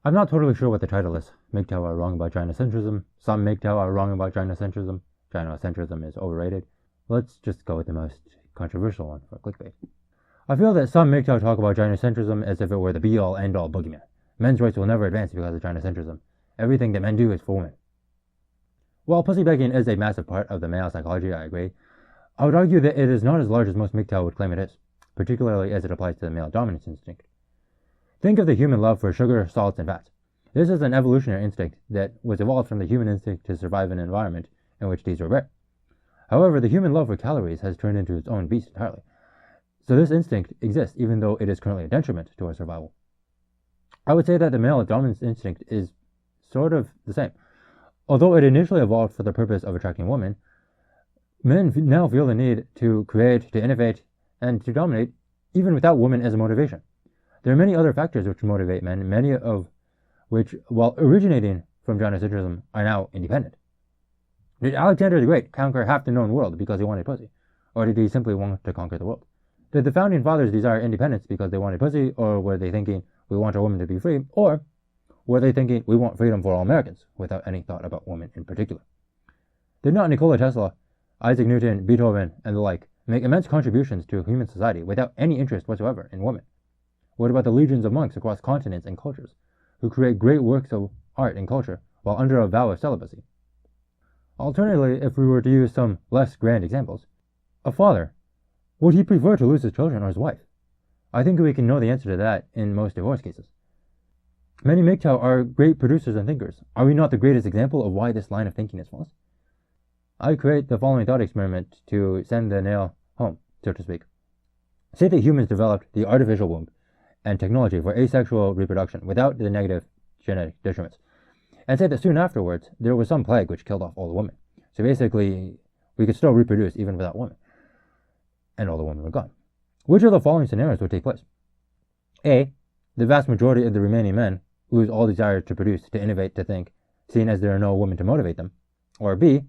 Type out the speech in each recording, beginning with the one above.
I'm not totally sure what the title is. MGTOW are wrong about Gynocentrism. Some MGTOW are wrong about Gynocentrism. Gynocentrism is overrated. Let's just go with the most controversial one for clickbait. I feel that some MGTOW talk about Gynocentrism as if it were the be-all, end-all boogeyman. Men's rights will never advance because of Gynocentrism. Everything that men do is for women. While pussy begging is a massive part of the male psychology, I agree. I would argue that it is not as large as most MGTOW would claim it is, particularly as it applies to the male dominance instinct. Think of the human love for sugar, salts, and fats. This is an evolutionary instinct that was evolved from the human instinct to survive in an environment in which these were rare. However, the human love for calories has turned into its own beast entirely. So this instinct exists even though it is currently a detriment to our survival. I would say that the male dominance instinct is sort of the same. Although it initially evolved for the purpose of attracting women, men now feel the need to create, to innovate, and to dominate even without women as a motivation. There are many other factors which motivate men, many of which, while originating from Gynocentrism, are now independent. Did Alexander the Great conquer half the known world because he wanted pussy? Or did he simply want to conquer the world? Did the founding fathers desire independence because they wanted pussy, or were they thinking, we want our women to be free, or were they thinking, we want freedom for all Americans, without any thought about women in particular? Did not Nikola Tesla, Isaac Newton, Beethoven, and the like make immense contributions to human society without any interest whatsoever in women? What about the legions of monks across continents and cultures who create great works of art and culture while under a vow of celibacy? Alternatively, if we were to use some less grand examples, a father, would he prefer to lose his children or his wife? I think we can know the answer to that in most divorce cases. Many MGTOW are great producers and thinkers. Are we not the greatest example of why this line of thinking is false? I create the following thought experiment to send the nail home, so to speak. Say that humans developed the artificial womb and technology for asexual reproduction without the negative genetic detriments, and say that soon afterwards there was some plague which killed off all the women. So basically, we could still reproduce even without women, and all the women were gone. Which of the following scenarios would take place? A. The vast majority of the remaining men lose all desire to produce, to innovate, to think, seeing as there are no women to motivate them. Or B.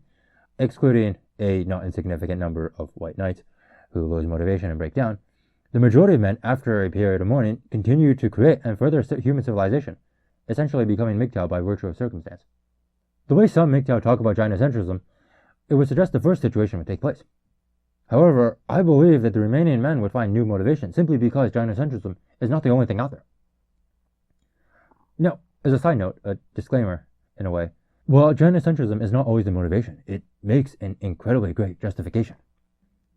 Excluding a not insignificant number of white knights who lose motivation and break down, the majority of men, after a period of mourning, continue to create and further human civilization, essentially becoming MGTOW by virtue of circumstance. The way some MGTOW talk about Gynocentrism, it would suggest the first situation would take place. However, I believe that the remaining men would find new motivation simply because Gynocentrism is not the only thing out there. Now, as a side note, a disclaimer in a way, while Gynocentrism is not always the motivation, it makes an incredibly great justification.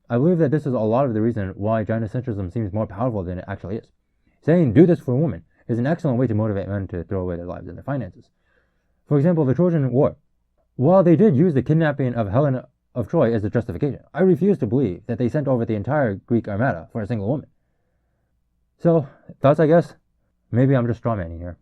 I believe that this is a lot of the reason why Gynocentrism seems more powerful than it actually is. Saying, do this for a woman, is an excellent way to motivate men to throw away their lives and their finances. For example, the Trojan War. While they did use the kidnapping of Helen of Troy as a justification, I refuse to believe that they sent over the entire Greek armada for a single woman. So, thoughts I guess? Maybe I'm just strawmanning here.